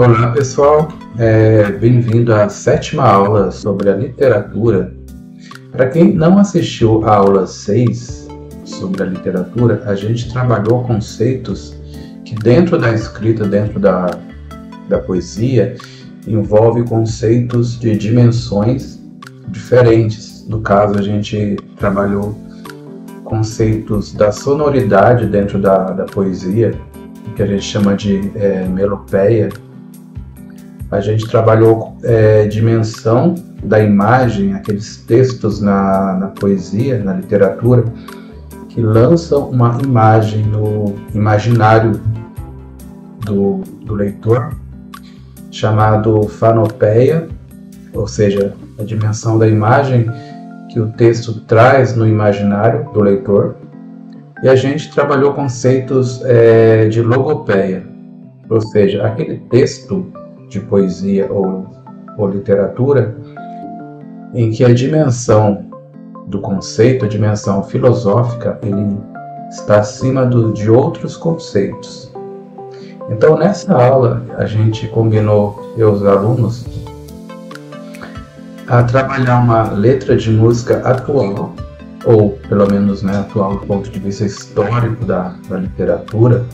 Olá pessoal, bem-vindo à 7ª aula sobre a literatura. Para quem não assistiu à aula 6 sobre a literatura, a gente trabalhou conceitos que dentro da escrita, dentro da poesia, envolve conceitos de dimensões diferentes. No caso, a gente trabalhou conceitos da sonoridade dentro da poesia, que a gente chama de melopeia. A gente trabalhou dimensão da imagem, aqueles textos na poesia, na literatura, que lançam uma imagem no imaginário do leitor, chamado fanopeia, ou seja, a dimensão da imagem que o texto traz no imaginário do leitor. E a gente trabalhou conceitos de logopeia, ou seja, aquele texto de poesia ou literatura em que a dimensão do conceito, a dimensão filosófica, ele está acima de outros conceitos. Então, nessa aula, a gente combinou, eu e os alunos, a trabalhar uma letra de música atual, ou pelo menos atual do ponto de vista histórico da literatura.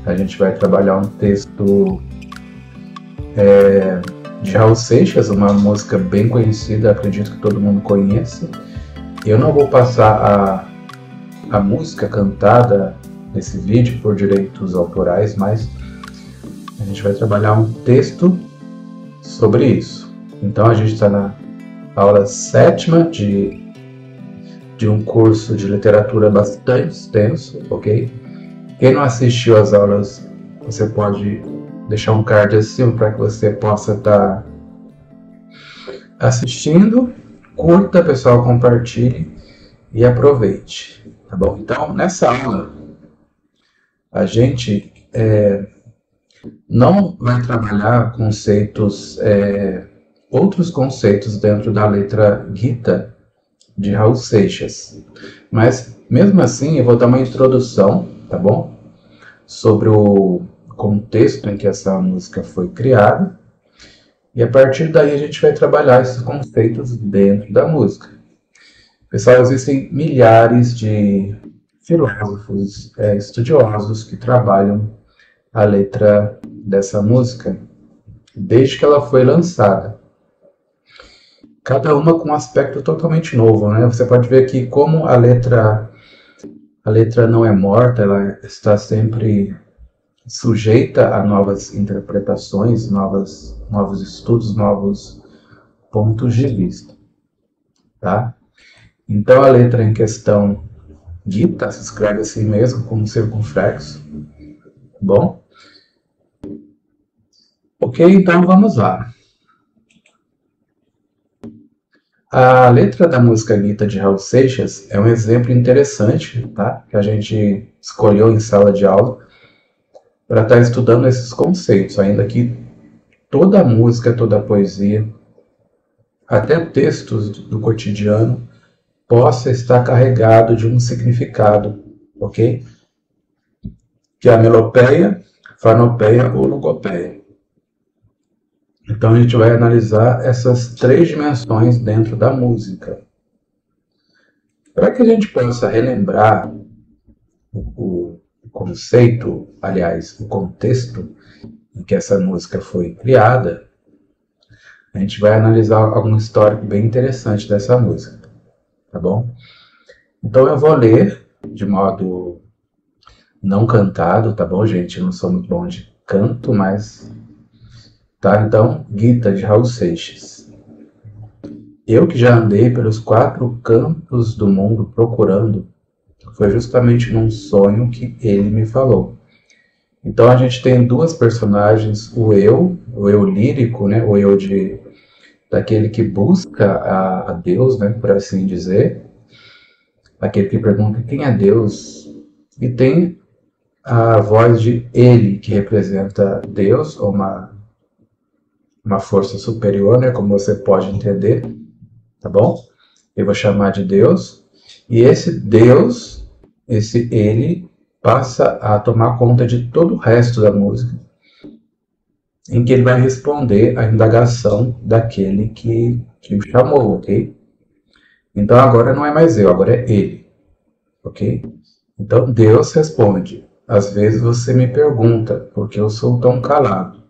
A gente vai trabalhar um texto de Raul Seixas, uma música bem conhecida, acredito que todo mundo conhece. Eu não vou passar a música cantada nesse vídeo por direitos autorais, mas a gente vai trabalhar um texto sobre isso. Então a gente está na aula 7ª de um curso de literatura bastante extenso, ok? Quem não assistiu às aulas, você pode deixar um card acima para que você possa estar assistindo. Curta, pessoal, compartilhe e aproveite, tá bom? Então, nessa aula, a gente não vai trabalhar conceitos, outros conceitos dentro da letra Gita de Raul Seixas, mas mesmo assim eu vou dar uma introdução, tá bom? Sobre o contexto em que essa música foi criada, e a partir daí a gente vai trabalhar esses conceitos dentro da música. Pessoal, existem milhares de filósofos, estudiosos que trabalham a letra dessa música desde que ela foi lançada. Cada uma com um aspecto totalmente novo, né? Você pode ver que como a letra não é morta, ela está sempre sujeita a novas interpretações, novos estudos, novos pontos de vista, tá? Então a letra em questão, Gita, se escreve assim mesmo, como circunflexo, bom? Ok, então vamos lá. A letra da música Gita de Raul Seixas é um exemplo interessante, tá? Que a gente escolheu em sala de aula para estar estudando esses conceitos, ainda que toda a música, toda a poesia, até textos do cotidiano, possa estar carregado de um significado, ok? Que é a melopeia, fanopeia ou logopeia. Então a gente vai analisar essas 3 dimensões dentro da música. Para que a gente possa relembrar o conceito, aliás, o contexto em que essa música foi criada, a gente vai analisar algum histórico bem interessante dessa música, tá bom? Então eu vou ler de modo não cantado, tá bom, gente? Eu não sou muito bom de canto, mas... Tá, então, Gita de Raul Seixas. Eu que já andei pelos 4 cantos do mundo procurando, foi justamente num sonho que ele me falou. Então a gente tem 2 personagens, o eu lírico, né, o eu daquele que busca a Deus, né, por assim dizer, aquele que pergunta quem é Deus, e tem a voz de ele, que representa Deus, ou uma força superior, né, como você pode entender, tá bom? Eu vou chamar de Deus, e esse Deus, esse ele, passa a tomar conta de todo o resto da música, em que ele vai responder à indagação daquele que o chamou, ok? Então agora não é mais eu, agora é ele, ok? Então Deus responde: às vezes você me pergunta por que eu sou tão calado.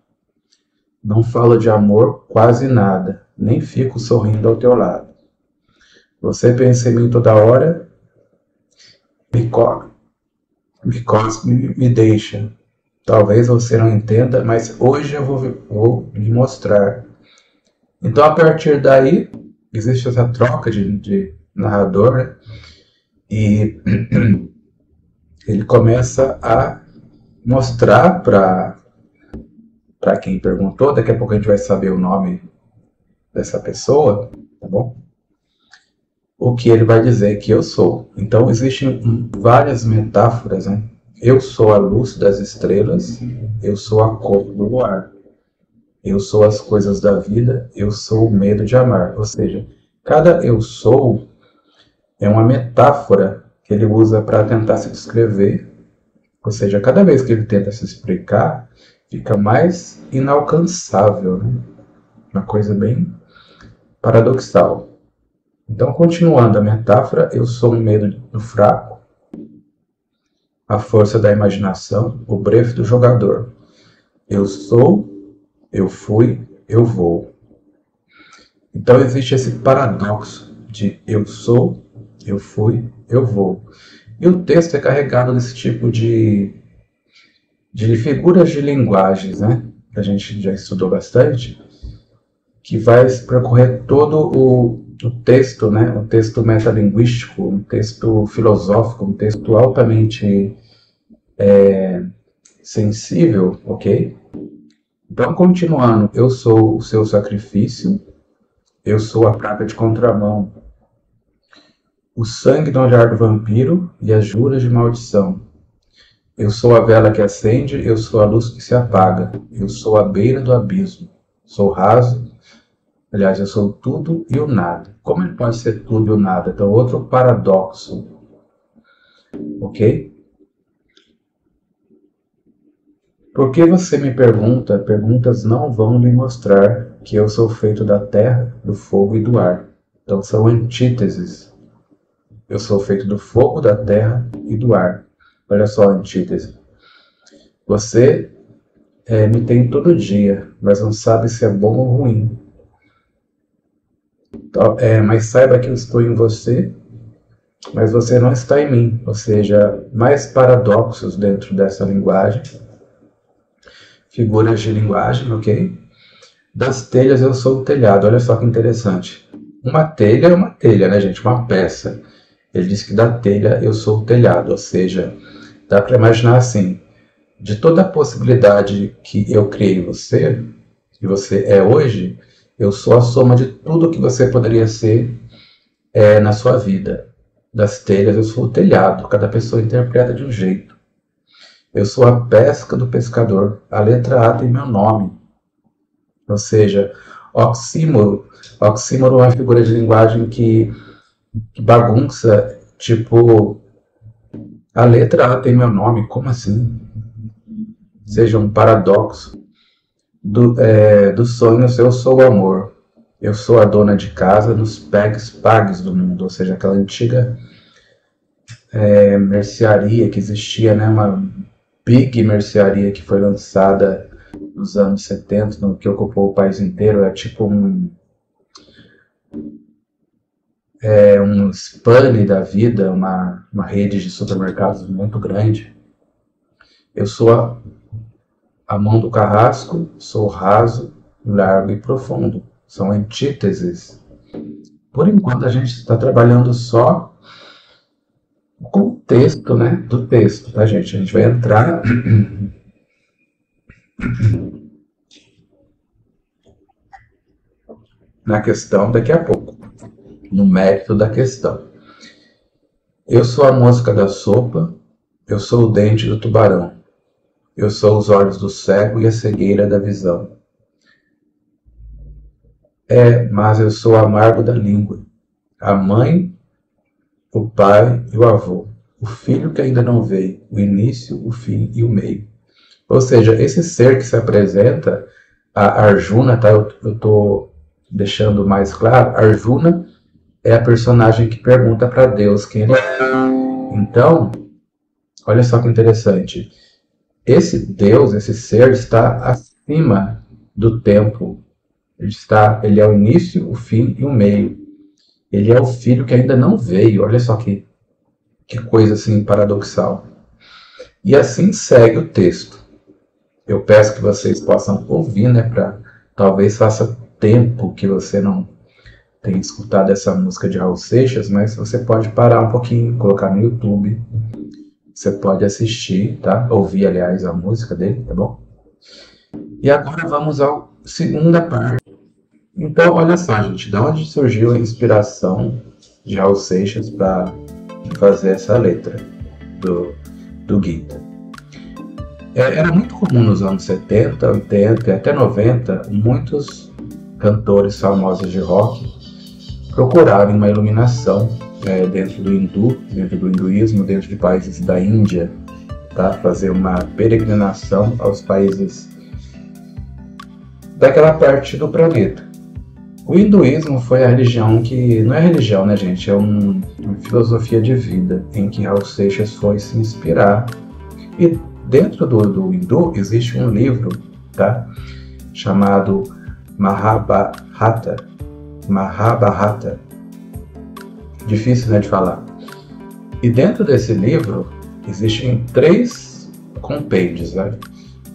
Não falo de amor quase nada, nem fico sorrindo ao teu lado. Você pensa em mim toda hora, me cospe, me deixa. Talvez você não entenda, mas hoje eu vou lhe mostrar. Então, a partir daí, existe essa troca de narrador, né? E ele começa a mostrar para quem perguntou, daqui a pouco a gente vai saber o nome dessa pessoa, tá bom? O que ele vai dizer que eu sou. Então, existem várias metáforas, né? Eu sou a luz das estrelas, eu sou a cor do luar, eu sou as coisas da vida, eu sou o medo de amar. Ou seja, cada eu sou é uma metáfora que ele usa para tentar se descrever. Ou seja, cada vez que ele tenta se explicar, fica mais inalcançável, né? Uma coisa bem paradoxal. Então, continuando a metáfora, eu sou o medo do fraco, a força da imaginação, o blefe do jogador. Eu sou, eu fui, eu vou. Então existe esse paradoxo de eu sou, eu fui, eu vou. E o texto é carregado desse tipo de figuras de linguagens, né? Que a gente já estudou bastante, que vai percorrer todo o texto, né? Um texto metalinguístico, um texto filosófico, um texto altamente sensível, ok? Então, continuando, eu sou o seu sacrifício, eu sou a praga de contramão, o sangue do olhar do vampiro e as juras de maldição. Eu sou a vela que acende, eu sou a luz que se apaga, eu sou a beira do abismo, sou raso, aliás, eu sou tudo e o nada. Como ele pode ser tudo e o nada? Então, outro paradoxo, ok? Por que você me pergunta? Perguntas não vão me mostrar que eu sou feito da terra, do fogo e do ar. Então são antíteses. Eu sou feito do fogo, da terra e do ar. Olha só a antítese. Você me tem todo dia, mas não sabe se é bom ou ruim. Então, mas saiba que eu estou em você, mas você não está em mim. Ou seja, mais paradoxos dentro dessa linguagem. Figuras de linguagem, ok? Das telhas eu sou o telhado. Olha só que interessante. Uma telha é uma telha, né, gente? Uma peça. Ele diz que da telha eu sou o telhado. Ou seja, dá para imaginar assim. De toda a possibilidade que eu criei você, que você é hoje, eu sou a soma de tudo que você poderia ser na sua vida. Das telhas eu sou o telhado. Cada pessoa interpreta de um jeito. Eu sou a pesca do pescador. A letra A tem meu nome. Ou seja, oxímoro. Oxímoro é uma figura de linguagem que bagunça. Tipo, a letra A tem meu nome. Como assim? Ou seja, um paradoxo. Dos sonhos, eu sou o amor. Eu sou a dona de casa nos pagues do mundo. Ou seja, aquela antiga mercearia que existia, né? Uma big mercearia que foi lançada nos anos 70, que ocupou o país inteiro. É tipo um Spani da vida, uma rede de supermercados muito grande. Eu sou a mão do carrasco, sou raso, largo e profundo. São antíteses. Por enquanto a gente está trabalhando só o contexto, né, do texto, tá, gente? A gente vai entrar na questão daqui a pouco, no mérito da questão. Eu sou a mosca da sopa, eu sou o dente do tubarão, eu sou os olhos do cego e a cegueira da visão. Mas eu sou o amargo da língua, a mãe, o pai e o avô, o filho que ainda não veio, o início, o fim e o meio. Ou seja, esse ser que se apresenta A Arjuna, tá? Eu tô deixando mais claro. Arjuna é a personagem que pergunta para Deus quem ele é. Então, olha só que interessante. Esse Deus, esse ser, está acima do tempo. Ele é o início, o fim e o meio. Ele é o filho que ainda não veio. Olha só que coisa assim paradoxal. E assim segue o texto. Eu peço que vocês possam ouvir, né, para talvez faça tempo que você não tenha escutado essa música de Raul Seixas, mas você pode parar um pouquinho, colocar no YouTube. Você pode assistir, tá? Ouvir, aliás, a música dele, tá bom? E agora vamos à segunda parte. Então, olha só, gente, de onde surgiu a inspiração de Raul Seixas para fazer essa letra do Gita? Era muito comum nos anos 70, 80 e até 90, muitos cantores famosos de rock procurarem uma iluminação dentro do hinduísmo, dentro de países da Índia, tá? Fazer uma peregrinação aos países daquela parte do planeta. O hinduísmo foi a religião que... Não é religião, né, gente? É uma filosofia de vida em que Raul Seixas foi se inspirar. E dentro do hindu existe um livro, tá? Chamado Mahabharata. Mahabharata. Difícil, né, de falar. E dentro desse livro existem 3 compêndios, né?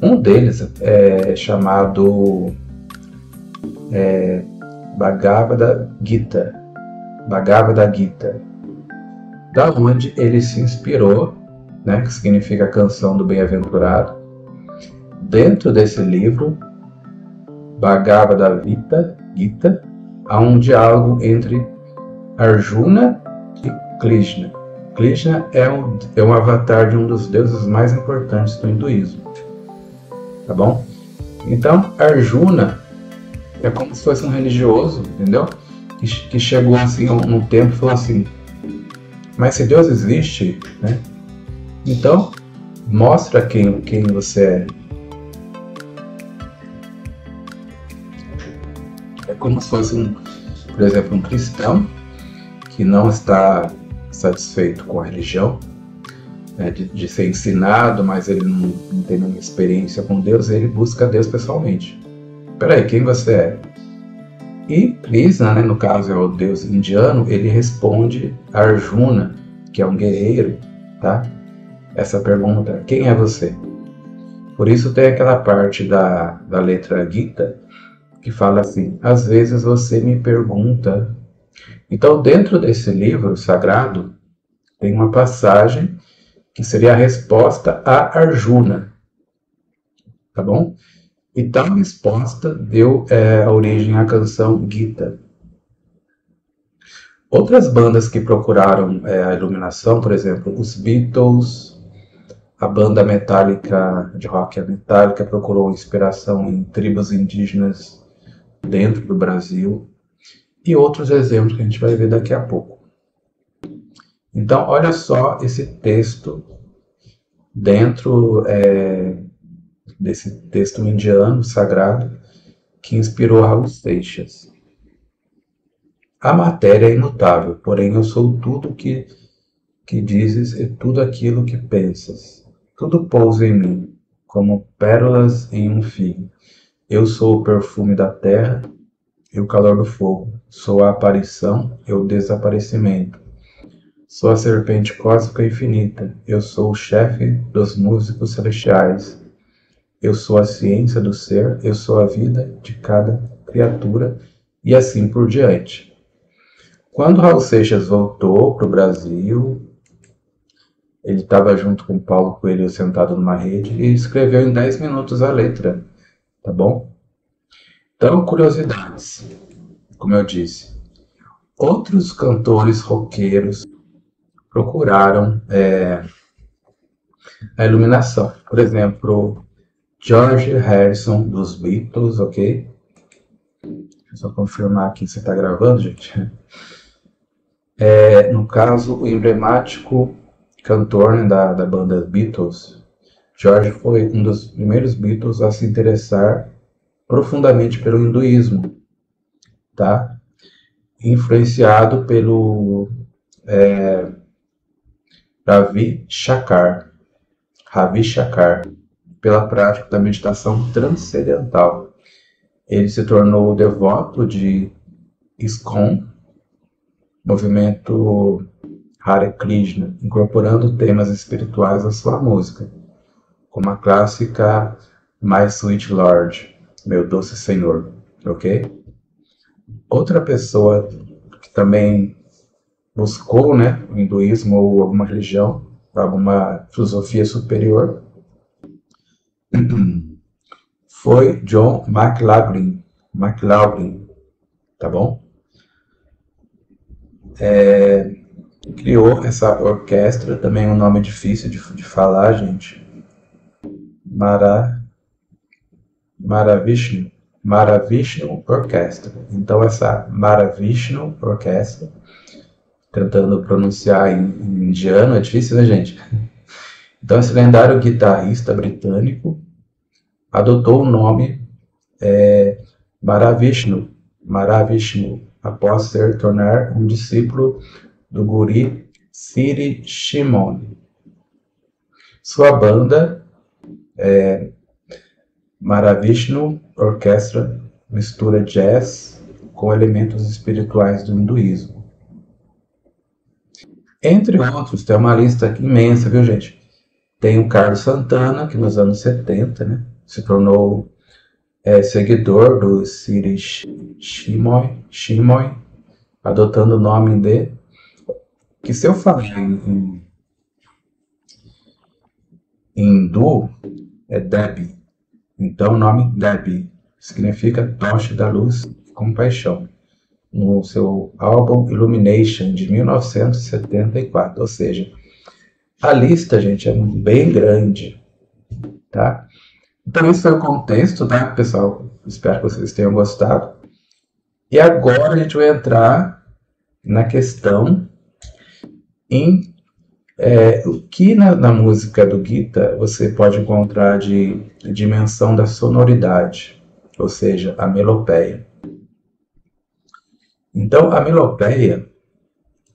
Um deles é chamado Bhagavad Gita. Bhagavad Gita. Da onde ele se inspirou, né, que significa canção do bem-aventurado. Dentro desse livro, Bhagavad Gita, há um diálogo entre Arjuna e Krishna. Krishna é um avatar de um dos deuses mais importantes do hinduísmo. Tá bom? Então, Arjuna é como se fosse um religioso, entendeu? Que chegou assim num tempo e falou assim: mas se Deus existe, né? Então, mostra quem você é. É como se fosse, por exemplo, um cristão que não está satisfeito com a religião, né, de ser ensinado, mas ele não tem nenhuma experiência com Deus, ele busca Deus pessoalmente. Peraí, quem você é? E Krishna, né, no caso é o deus indiano, ele responde a Arjuna, que é um guerreiro, tá? Essa pergunta: quem é você? Por isso tem aquela parte da letra Gita que fala assim: às vezes você me pergunta. Então, dentro desse livro sagrado, tem uma passagem que seria a resposta a Arjuna, tá bom? E tal resposta deu a origem à canção Gita. Outras bandas que procuraram a iluminação, por exemplo, os Beatles, a banda Metallica, de rock Metallica, procurou inspiração em tribos indígenas dentro do Brasil, e outros exemplos que a gente vai ver daqui a pouco. Então, olha só esse texto dentro desse texto indiano sagrado que inspirou Raul Seixas. A matéria é imutável, porém eu sou tudo que dizes e tudo aquilo que pensas. Tudo pousa em mim, como pérolas em um fio. Eu sou o perfume da terra e o calor do fogo. Sou a aparição e o desaparecimento. Sou a serpente cósmica infinita. Eu sou o chefe dos músicos celestiais. Eu sou a ciência do ser. Eu sou a vida de cada criatura. E assim por diante. Quando Raul Seixas voltou para o Brasil, ele estava junto com Paulo Coelho sentado numa rede e escreveu em 10 minutos a letra. Tá bom? Então, curiosidades. Como eu disse, outros cantores roqueiros procuraram a iluminação. Por exemplo, George Harrison dos Beatles, ok? Deixa eu só confirmar aqui se está gravando, gente. No caso, o emblemático cantor, né, da banda Beatles, George foi um dos primeiros Beatles a se interessar profundamente pelo hinduísmo, tá? Influenciado pelo Ravi Shankar, pela prática da meditação transcendental. Ele se tornou devoto de ISKCON, movimento Hare Krishna, incorporando temas espirituais à sua música, como a clássica My Sweet Lord, Meu Doce Senhor, ok? Outra pessoa que também buscou, né, o hinduísmo ou alguma religião, alguma filosofia superior, foi John McLaughlin, tá bom? Criou essa orquestra, também um nome difícil de falar, gente. Maravishnu Orquestra. Então essa Maravishnu Orquestra, tentando pronunciar em indiano, é difícil, né, gente? Então esse lendário guitarrista britânico adotou o nome Maravishnu, após se tornar um discípulo do guri Siri Shimon. Sua banda Maravishnu Orquestra mistura jazz com elementos espirituais do hinduísmo. Entre outros, tem uma lista aqui imensa, viu, gente? Tem o Carlos Santana, que nos anos 70, né, se tornou seguidor do Siri Shimoy, adotando o nome de... que se eu falar em hindu, é Debi. Então o nome Debi significa tocha da luz e compaixão, no seu álbum Illumination, de 1974. Ou seja, a lista, gente, é bem grande, tá? Então esse foi o contexto, tá, pessoal? Espero que vocês tenham gostado. E agora a gente vai entrar na questão em o que na música do Gita você pode encontrar de dimensão da sonoridade, ou seja, a melopeia. Então a melopeia,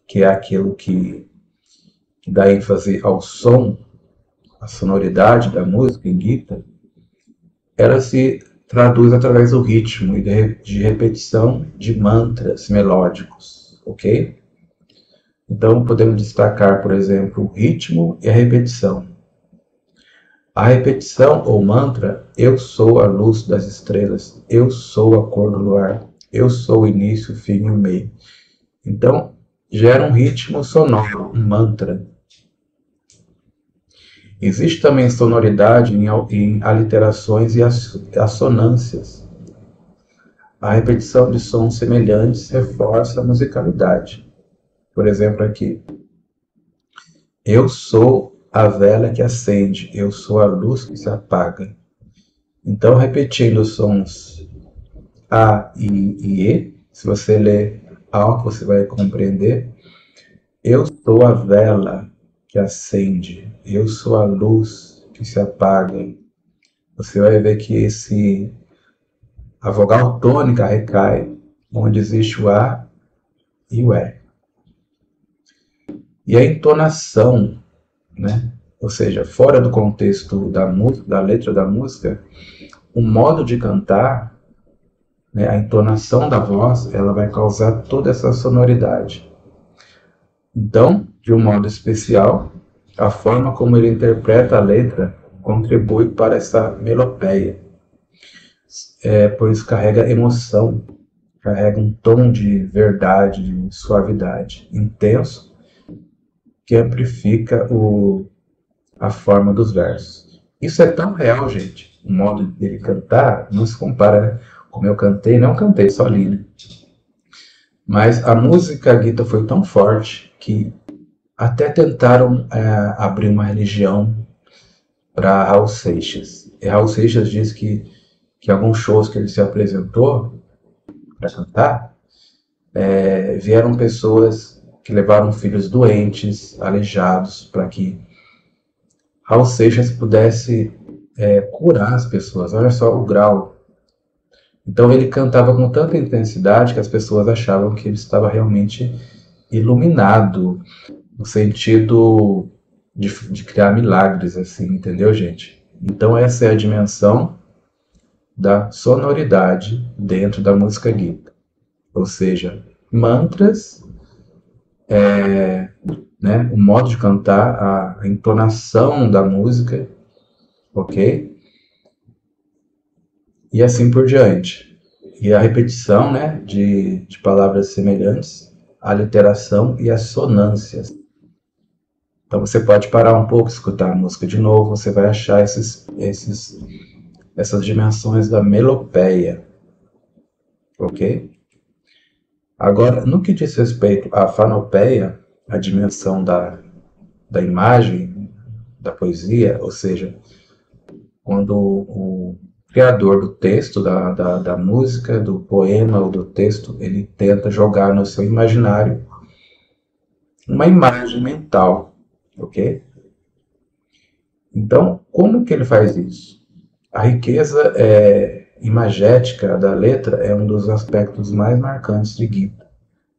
que é aquilo que dá ênfase ao som, a sonoridade da música em Gita, ela se traduz através do ritmo e de repetição de mantras melódicos, ok? Então podemos destacar, por exemplo, o ritmo e a repetição. A repetição ou mantra, eu sou a luz das estrelas, eu sou a cor do luar, eu sou o início, o fim e o meio. Então gera um ritmo sonoro, um mantra. Existe também sonoridade em aliterações e assonâncias. A repetição de sons semelhantes reforça a musicalidade. Por exemplo, aqui. Eu sou a vela que acende, eu sou a luz que se apaga. Então, repetindo os sons A e E, se você ler alto, você vai compreender. Eu sou a vela que acende, eu sou a luz que se apaga. Você vai ver que a vogal tônica recai onde existe o A e o E. E a entonação, né? Ou seja, fora do contexto da letra da música, o modo de cantar, né, a entonação da voz, ela vai causar toda essa sonoridade. Então, de um modo especial, a forma como ele interpreta a letra contribui para essa melopeia, pois carrega emoção, carrega um tom de verdade, de suavidade, intenso, que amplifica a forma dos versos. Isso é tão real, gente, o modo dele cantar não se compara, né? Como eu cantei, não cantei, só li, né? Mas a música Gita foi tão forte que até tentaram abrir uma religião para Raul Seixas. E Raul Seixas diz que alguns shows que ele se apresentou para cantar, vieram pessoas que levaram filhos doentes, aleijados, para que Raul Seixas pudesse curar as pessoas. Olha só o grau Então ele cantava com tanta intensidade que as pessoas achavam que ele estava realmente iluminado, no sentido de criar milagres, assim, entendeu, gente? Então essa é a dimensão da sonoridade dentro da música Gita. Ou seja, mantras, né, o modo de cantar, a entonação da música, ok? E assim por diante. E a repetição, né, de palavras semelhantes, a literação e as sonâncias. Então você pode parar um pouco, escutar a música de novo, você vai achar essas dimensões da melopeia, ok? Agora, no que diz respeito à fanopeia, a dimensão da imagem, da poesia, ou seja, quando o criador do texto, da música, do poema ou do texto, ele tenta jogar no seu imaginário uma imagem mental, ok? Então, como que ele faz isso? A riqueza imagética da letra é um dos aspectos mais marcantes de Gita.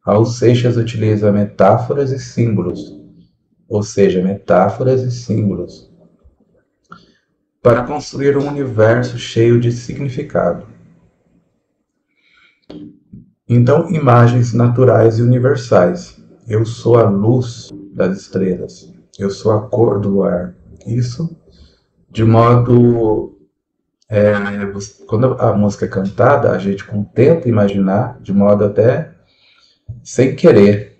Raul Seixas utiliza metáforas e símbolos, ou seja, metáforas e símbolos, para construir um universo cheio de significado. Então, imagens naturais e universais. Eu sou a luz das estrelas. Eu sou a cor do ar. Isso de modo... quando a música é cantada, a gente tenta imaginar, de modo até sem querer,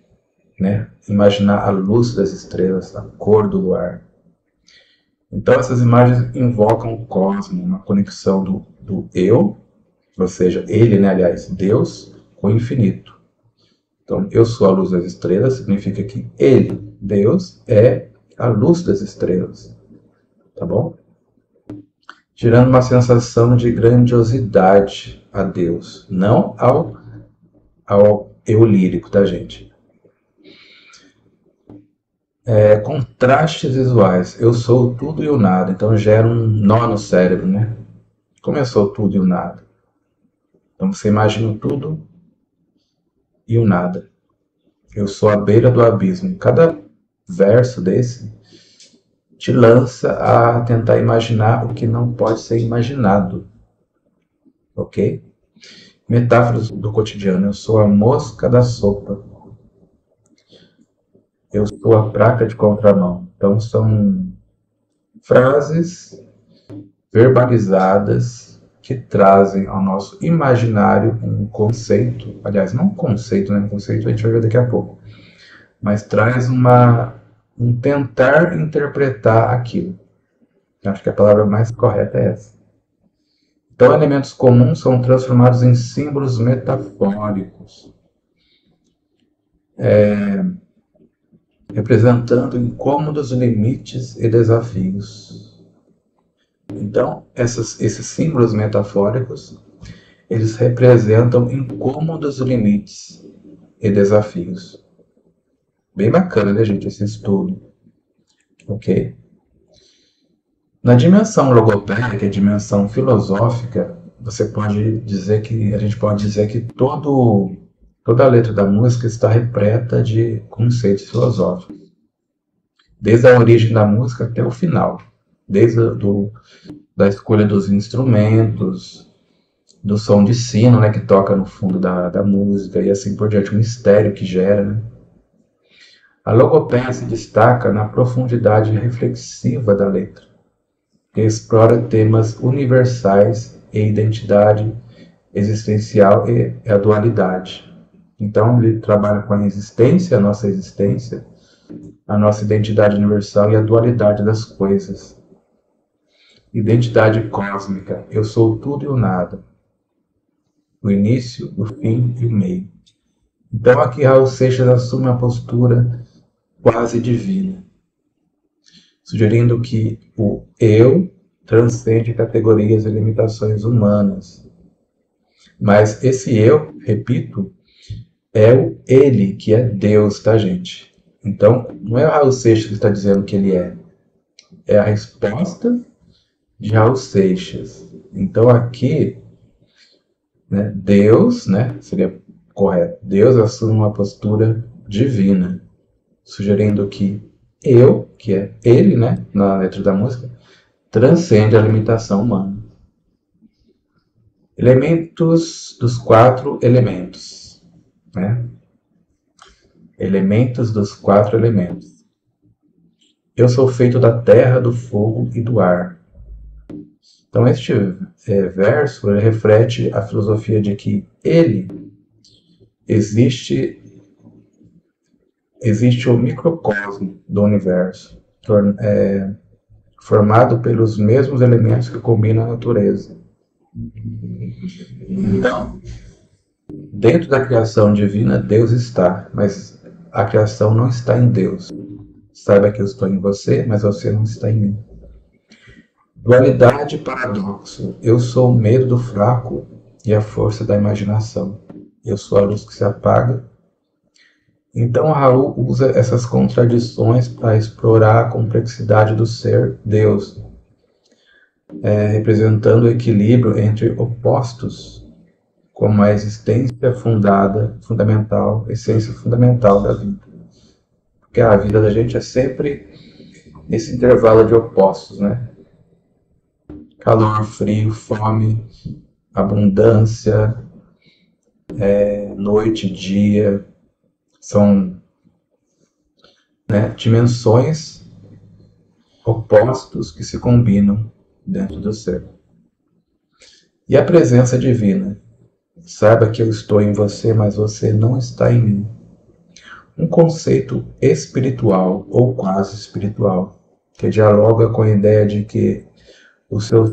né? Imaginar a luz das estrelas, a cor do ar. Então essas imagens invocam o cosmos, uma conexão do eu, ou seja, ele, né, aliás, Deus, com o infinito. Então, eu sou a luz das estrelas, significa que ele, Deus, é a luz das estrelas. Tá bom? Gerando uma sensação de grandiosidade a Deus, não ao eu lírico, tá, gente? Contrastes visuais. Eu sou o tudo e o nada, então gera um nó no cérebro, né? Como eu sou o tudo e o nada? Então você imagina o tudo e o nada. Eu sou a beira do abismo. Cada verso desse te lança a tentar imaginar o que não pode ser imaginado. Ok? Metáforas do cotidiano. Eu sou a mosca da sopa. Eu sou a praca de contramão. Então são frases verbalizadas que trazem ao nosso imaginário um conceito, aliás, não um conceito, né? Um conceito a gente vai ver daqui a pouco, mas traz um tentar interpretar aquilo. Acho que a palavra mais correta é essa. Então, elementos comuns são transformados em símbolos metafóricos, representando incômodos, limites e desafios. Então, esses símbolos metafóricos, eles representam incômodos, limites e desafios. Bem bacana, né, gente, esse estudo. Ok? Na dimensão logopédica, que é a dimensão filosófica, você pode dizer que a gente pode dizer que toda a letra da música está repleta de conceitos filosóficos, desde a origem da música até o final, desde da escolha dos instrumentos, do som de sino, né, que toca no fundo da música e assim por diante, o mistério que gera, né? A logopedia se destaca na profundidade reflexiva da letra, que explora temas universais e identidade existencial e a dualidade. Então, ele trabalha com a existência, a nossa identidade universal e a dualidade das coisas. Identidade cósmica. Eu sou tudo e o nada. O início, o fim e o meio. Então, aqui Raul Seixas assume uma postura quase divina, sugerindo que o eu transcende categorias e limitações humanas. Mas esse eu, repito, é o ele, que é Deus, tá, gente? Então, não é o Raul Seixas que está dizendo que ele é a resposta de Raul Seixas. Então, aqui, né? Deus, né, seria correto, Deus assume uma postura divina, sugerindo que eu, que é ele, né, na letra da música, transcende a limitação humana. Elementos dos 4 elementos, né? Elementos dos 4 elementos. Eu sou feito da terra, do fogo e do ar. Então este verso ele reflete a filosofia de que existe o microcosmo do universo, formado pelos mesmos elementos que combinam a natureza. Então, dentro da criação divina, Deus está, mas a criação não está em Deus. Saiba que eu estou em você, mas você não está em mim. Dualidade e paradoxo. Eu sou o medo do fraco e a força da imaginação. Eu sou a luz que se apaga. Então, Raul usa essas contradições para explorar a complexidade do ser Deus, representando o equilíbrio entre opostos, como a existência fundamental, essência fundamental da vida. Porque a vida da gente é sempre esse intervalo de opostos, né? Calor, frio, fome, abundância, noite, dia, são, né, dimensões opostos que se combinam dentro do ser. E a presença divina. Saiba que eu estou em você, mas você não está em mim. Um conceito espiritual ou quase espiritual, que dialoga com a ideia de que o seu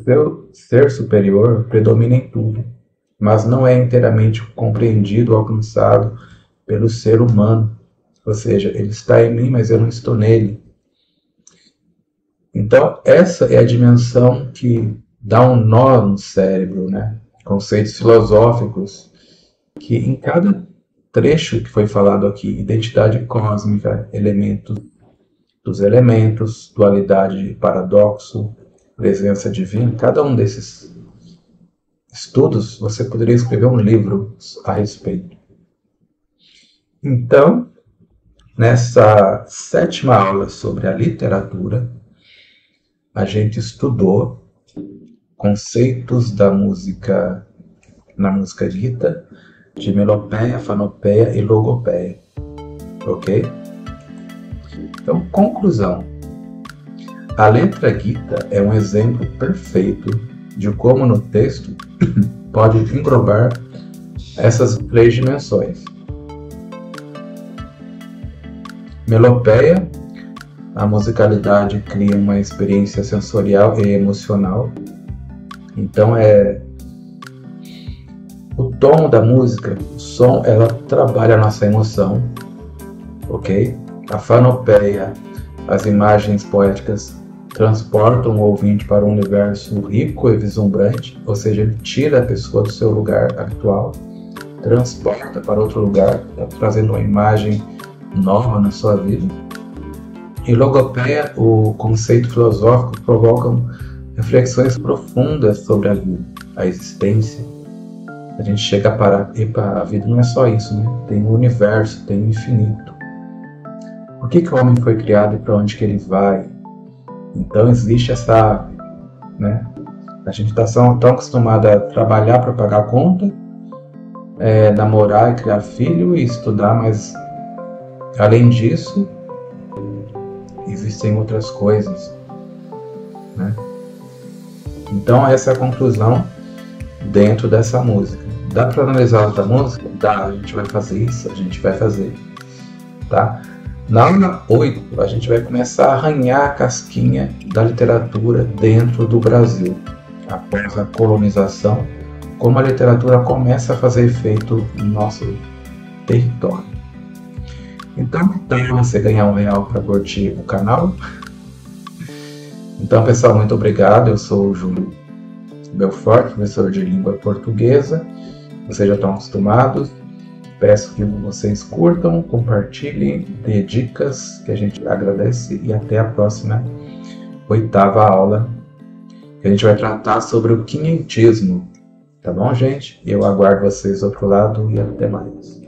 ser superior predomina em tudo, mas não é inteiramente compreendido ou alcançado pelo ser humano. Ou seja, ele está em mim, mas eu não estou nele. Então, essa é a dimensão que dá um nó no cérebro, né? Conceitos filosóficos que em cada trecho que foi falado aqui, identidade cósmica, elementos dos elementos, dualidade e paradoxo, presença divina, cada um desses estudos você poderia escrever um livro a respeito. Então, nessa 7ª aula sobre a literatura, a gente estudou conceitos da música, na música dita, de melopeia, fanopeia e logopeia. Ok? Então, conclusão. A letra Gita é um exemplo perfeito de como no texto pode englobar essas 3 dimensões. Melopeia, a musicalidade cria uma experiência sensorial e emocional. Então o tom da música, o som, ela trabalha a nossa emoção, ok? A fanopeia, as imagens poéticas transportam o ouvinte para um universo rico e vislumbrante, ou seja, ele tira a pessoa do seu lugar habitual, transporta para outro lugar, trazendo uma imagem nova na sua vida. Em logopeia, o conceito filosófico provoca reflexões profundas sobre a vida, a existência. A gente chega a parar, epa, a vida não é só isso, né? Tem um universo, tem um infinito. Por que o homem foi criado e para onde que ele vai? Então existe essa, né? A gente está tão acostumado a trabalhar para pagar a conta, namorar e criar filho e estudar, mas além disso, existem outras coisas, né? Então essa é a conclusão dentro dessa música. Dá para analisar outra música? Dá, a gente vai fazer isso, a gente vai fazer, tá? Na aula 8, a gente vai começar a arranhar a casquinha da literatura dentro do Brasil. Após a colonização, como a literatura começa a fazer efeito no nosso território. Então, você ganhar R$1 para curtir o canal. Então, pessoal, muito obrigado. Eu sou o Júlio Belfort, professor de língua portuguesa. Vocês já estão acostumados. Peço que vocês curtam, compartilhem, dê dicas, que a gente agradece. E até a próxima 8ª aula, que a gente vai tratar sobre o quinhentismo. Tá? Tá bom, gente? Eu aguardo vocês do outro lado e até mais.